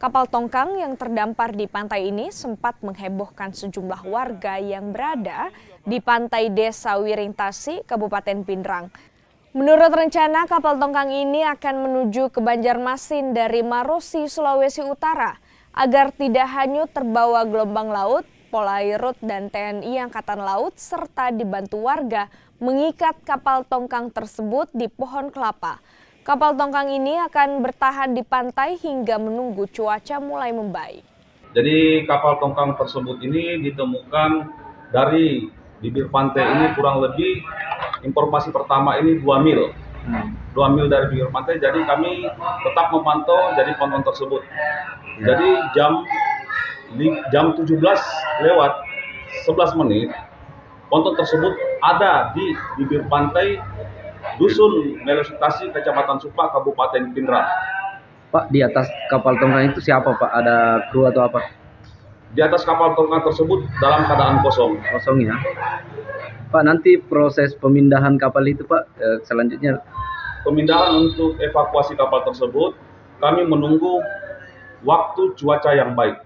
Kapal tongkang yang terdampar di pantai ini sempat menghebohkan sejumlah warga yang berada di pantai Desa Wirintasi, Kabupaten Pindrang. Menurut rencana, kapal tongkang ini akan menuju ke Banjarmasin dari Marosi, Sulawesi Utara, agar tidak hanyut terbawa gelombang laut. Polairut dan TNI Angkatan Laut serta dibantu warga mengikat kapal tongkang tersebut di pohon kelapa. Kapal tongkang ini akan bertahan di pantai hingga menunggu cuaca mulai membaik. Jadi kapal tongkang tersebut ini ditemukan dari bibir pantai ini kurang lebih, informasi pertama ini 2 mil. 2 mil dari bibir pantai, jadi kami tetap memantau dari ponton tersebut. Jadi jam 17 lewat 11 menit, ponton tersebut ada di bibir pantai Dusun Melositasi, Kecamatan Supa, Kabupaten Pindrang. Pak, di atas kapal tongkang itu siapa Pak? Ada kru atau apa? Di atas kapal tongkang tersebut dalam keadaan kosong. Kosong ya. Pak, nanti proses pemindahan kapal itu Pak, selanjutnya? Pemindahan untuk evakuasi kapal tersebut, kami menunggu waktu cuaca yang baik.